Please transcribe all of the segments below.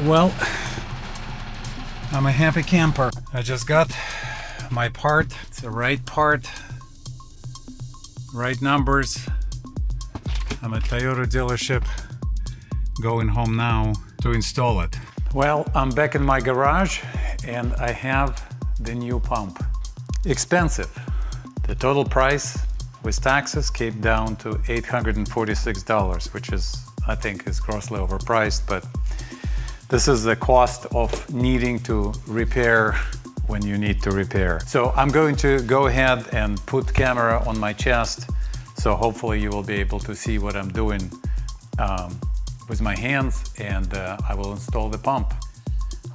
Well, I'm a happy camper. I just got my part. It's the right part, right numbers. I'm at Toyota dealership, going home now to install it. Well, I'm back in my garage and I have the new pump. Expensive. The total price with taxes came down to $846, which is, I think, is grossly overpriced, but this is the cost of needing to repair when you need to repair. So I'm going to go ahead and put camera on my chest, so hopefully you will be able to see what I'm doing with my hands, and I will install the pump.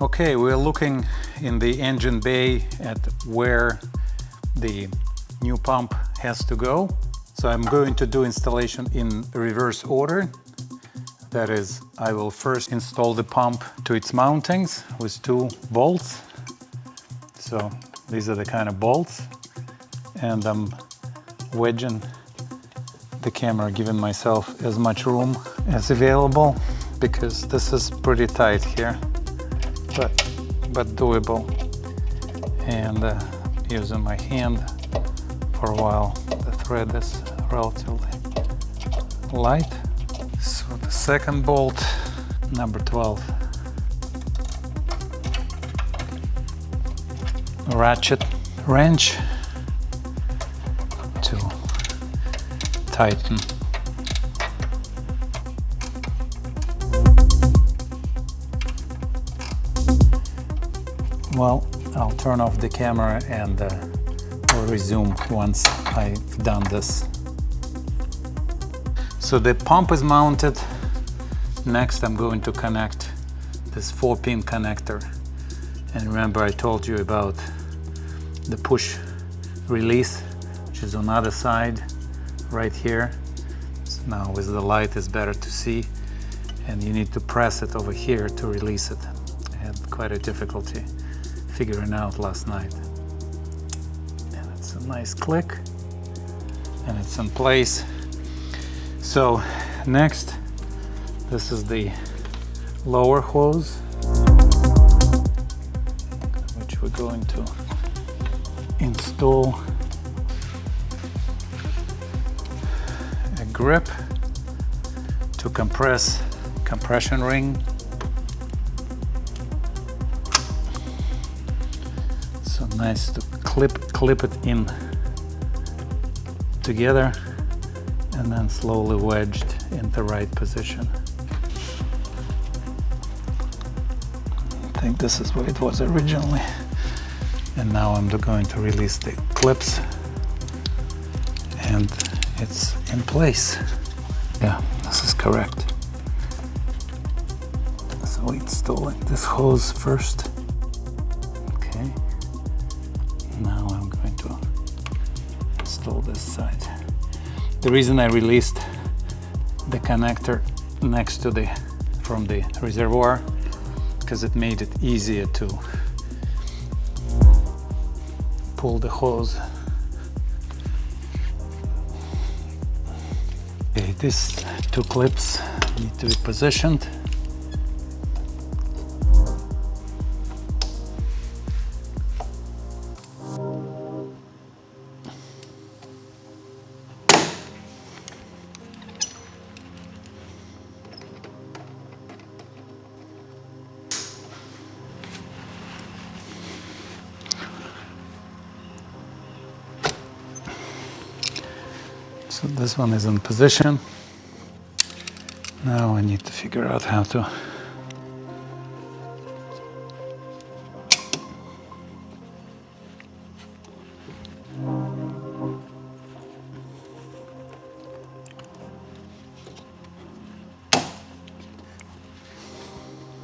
Okay, we're looking in the engine bay at where the new pump has to go. So I'm going to do installation in reverse order. That is, I will first install the pump to its mountings with 2 bolts. So these are the kind of bolts, and I'm wedging the camera, giving myself as much room as available, because this is pretty tight here, but doable. And using my hand for a while. The thread is relatively light. So the second bolt, number 12. Ratchet wrench to tighten. Well, I'll turn off the camera and I'll resume once I've done this. So the pump is mounted. Next I'm going to connect this 4-pin connector. And remember, I told you about the push release, which is on the other side right here. So now with the light it's better to see, and you need to press it over here to release it. I had quite a difficulty figuring out last night. And it's a nice click and it's in place. So next, this is the lower hose, which we're going to install a grip to compress compression ring. So nice to clip it in together and then slowly wedged in the right position. I think this is where it was originally. And now I'm going to release the clips, and it's in place. Yeah, this is correct. So installing this hose first. Okay. Now I'm going to install this side. The reason I released the connector next to from the reservoir, because it made it easier to pull the hose. Okay, these 2 clips need to be positioned. So this one is in position. Now I need to figure out how to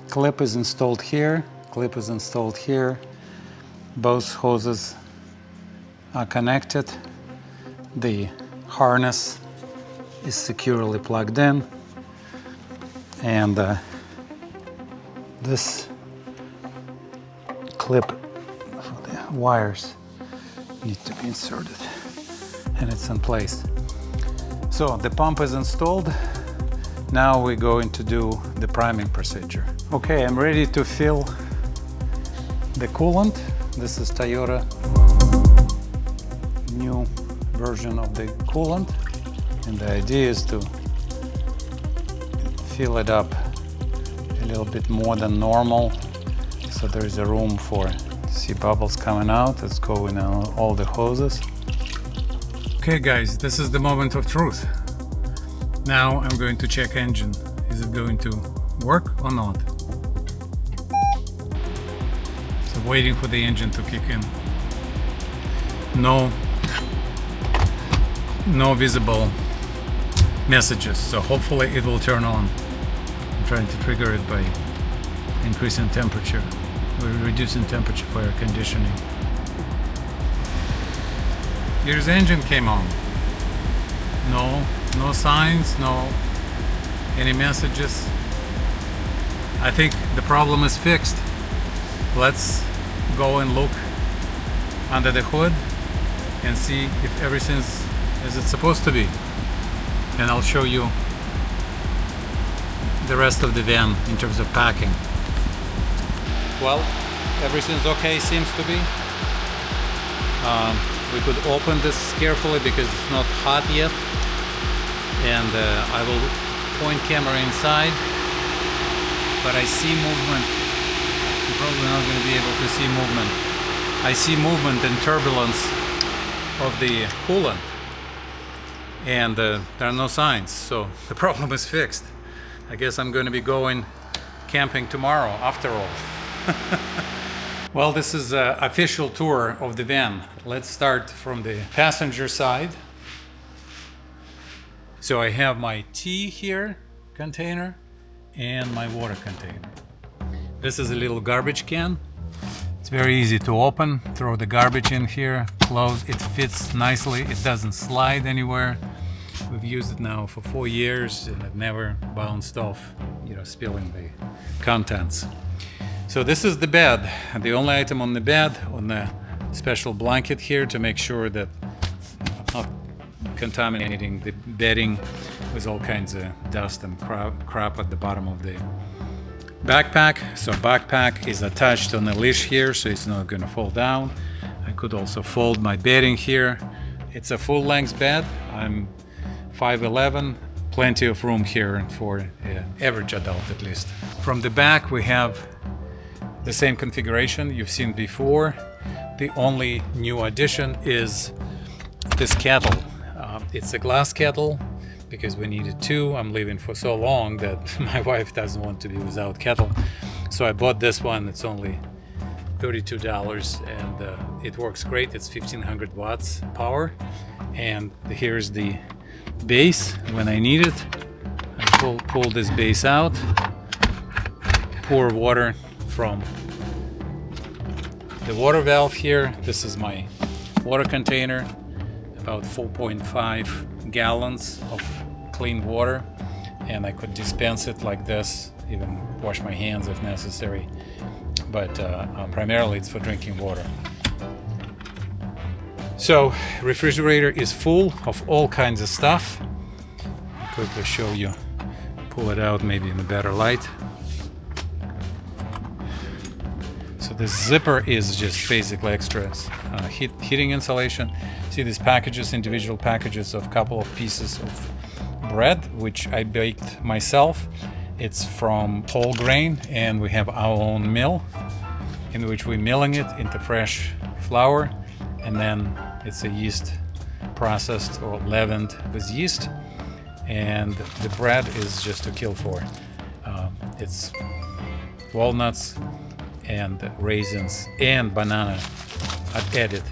clip is installed here, clip is installed here. Both hoses are connected. The harness is securely plugged in, and this clip for the wires need to be inserted, and it's in place. So the pump is installed. Now we're going to do the priming procedure. Okay, I'm ready to fill the coolant. This is Toyota new version of the coolant, and the idea is to fill it up a little bit more than normal, so there is a room for see bubbles coming out. It's going on all the hoses. Okay guys, this is the moment of truth. Now I'm going to check engine. Is it going to work or not? So waiting for the engine to kick in. No visible messages, so hopefully it will turn on. I'm trying to trigger it by increasing temperature. We're reducing temperature for air conditioning. Here's the engine came on. No signs, no any messages. I think the problem is fixed. Let's go and look under the hood and see if everything's as it's supposed to be. And I'll show you the rest of the van in terms of packing. Well, everything's okay, seems to be. We could open this carefully because it's not hot yet. And I will point camera inside. But I see movement. You're probably not going to be able to see movement. I see movement and turbulence of the coolant. And there are no signs, so the problem is fixed. I guess I'm going to be going camping tomorrow after all. Well, this is an official tour of the van. Let's start from the passenger side. So I have my tea here container and my water container. This is a little garbage can. It's very easy to open. Throw the garbage in here, close. It fits nicely. It doesn't slide anywhere. We've used it now for 4 years and it never bounced off, spilling the contents. So this is the bed. The only item on the bed, on the special blanket here to make sure that I'm not contaminating the bedding with all kinds of dust and crap at the bottom of the backpack. So backpack is attached on a leash here, so it's not going to fall down. I could also fold my bedding here. It's a full-length bed. I'm 5'11", plenty of room here for an average adult at least. From the back we have the same configuration you've seen before. The only new addition is this kettle. It's a glass kettle because we needed two. I'm living for so long that my wife doesn't want to be without kettle. So I bought this one. It's only $32 and it works great. It's 1500 watts power. And here's the base when I need it. I pull this base out, pour water from the water valve here. This is my water container, about 4.5 gallons of clean water, and I could dispense it like this, even wash my hands if necessary, but primarily it's for drinking water. So refrigerator is full of all kinds of stuff. I'll quickly show you, pull it out maybe in a better light. So this zipper is just basically extra heating insulation. See these packages, individual packages of a couple of pieces of bread, which I baked myself. It's from whole grain, and we have our own mill in which we're milling it into fresh flour, and then it's a yeast processed or leavened with yeast, and the bread is just to kill for. It's walnuts and raisins and banana added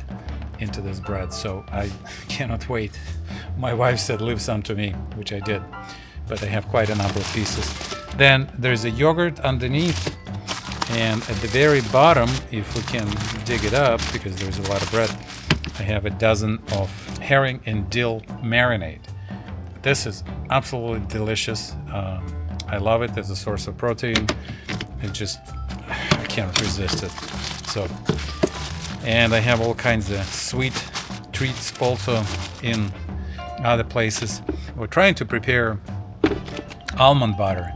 into this bread, so I cannot wait. My wife said leave some to me, which I did, but I have quite a number of pieces. Then there's a yogurt underneath, and at the very bottom, if we can dig it up, because there's a lot of bread, I have a dozen of herring and dill marinade. This is absolutely delicious. I love it as a source of protein. I can't resist it. So, and I have all kinds of sweet treats also in other places. We're trying to prepare almond butter,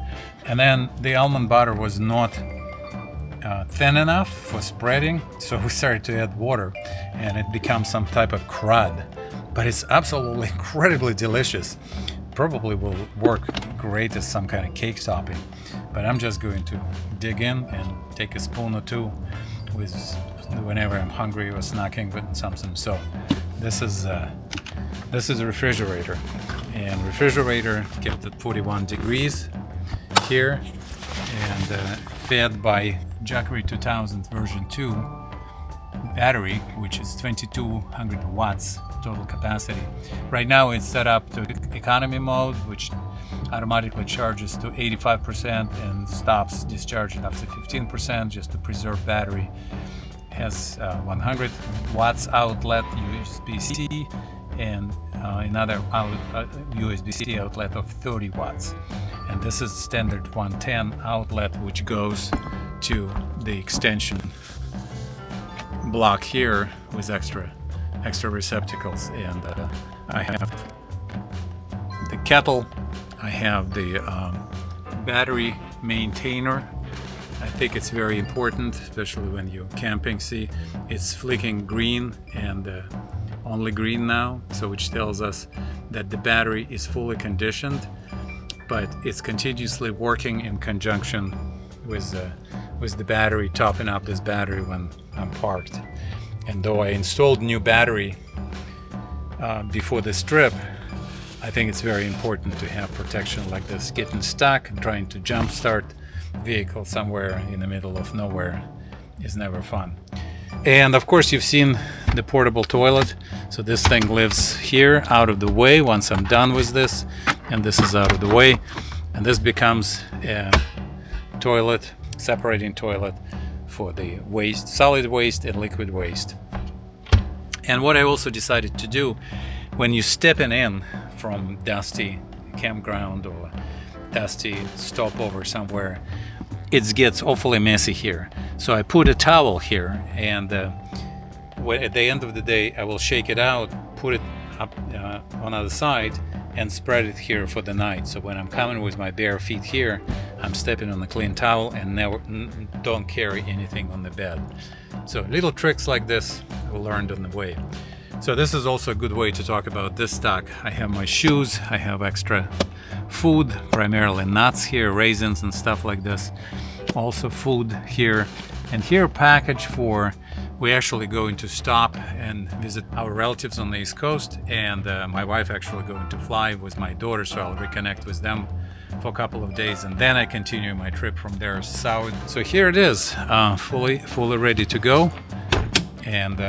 And then the almond butter was not thin enough for spreading, so we started to add water and it becomes some type of crud. But it's absolutely incredibly delicious. Probably will work great as some kind of cake topping. But I'm just going to dig in and take a spoon or two with whenever I'm hungry or snacking with something. So this is a refrigerator, and refrigerator kept at 41 degrees here, and fed by Jackery 2000 version 2 battery, which is 2200 watts total capacity. Right now it's set up to economy mode, which automatically charges to 85% and stops discharging after 15% just to preserve battery. Has 100 watts outlet USB-C and another USB-C outlet of 30 watts. And this is standard 110 outlet, which goes to the extension block here with extra receptacles. And I have the kettle, I have the battery maintainer. I think it's very important, especially when you're camping. See, it's flicking green and only green now, so which tells us that the battery is fully conditioned, but it's continuously working in conjunction with the battery, topping up this battery when I'm parked. And though I installed new battery before this trip, I think it's very important to have protection like this. Getting stuck and trying to jump start vehicle somewhere in the middle of nowhere is never fun. And of course you've seen the portable toilet. So this thing lives here out of the way once I'm done with this, and this is out of the way, and this becomes a toilet, separating toilet for the waste, solid waste and liquid waste. And what I also decided to do, when you're stepping in from dusty campground or dusty stopover somewhere, it gets awfully messy here. So I put a towel here, and at the end of the day I will shake it out, put it up on the other side, and spread it here for the night. So when I'm coming with my bare feet here, I'm stepping on a clean towel and never don't carry anything on the bed. So little tricks like this we learned on the way. So this is also a good way to talk about this stock. I have my shoes, I have extra food, primarily nuts here, raisins and stuff like this. Also food here, and here package for, we're actually going to stop and visit our relatives on the East Coast, and my wife actually going to fly with my daughter, so I'll reconnect with them for a couple of days, and then I continue my trip from there south. So here it is, fully ready to go, and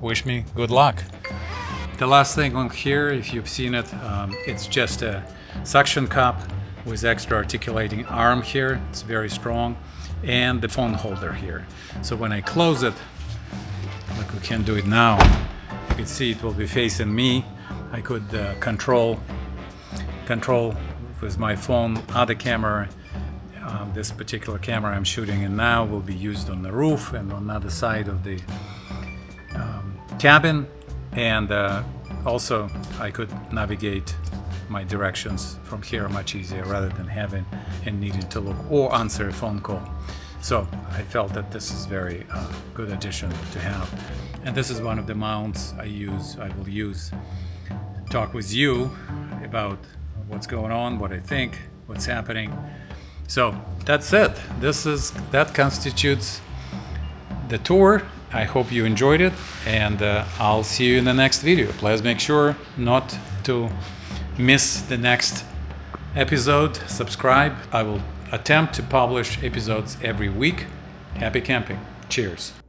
wish me good luck. The last thing on here, if you've seen it, it's just a suction cup with extra articulating arm here. It's very strong, and the phone holder here. So when I close it, like we can do it now, you can see it will be facing me. I could control with my phone other camera. This particular camera I'm shooting in now will be used on the roof and on the other side of the cabin, and also I could navigate my directions from here much easier rather than having and needing to look or answer a phone call. So I felt that this is very good addition to have, and this is one of the mounts I will use talk with you about what's going on, what I think, what's happening. So that's it. That constitutes the tour. I hope you enjoyed it, and I'll see you in the next video. Please make sure not to miss the next episode. Subscribe. I will attempt to publish episodes every week. Happy camping. Cheers.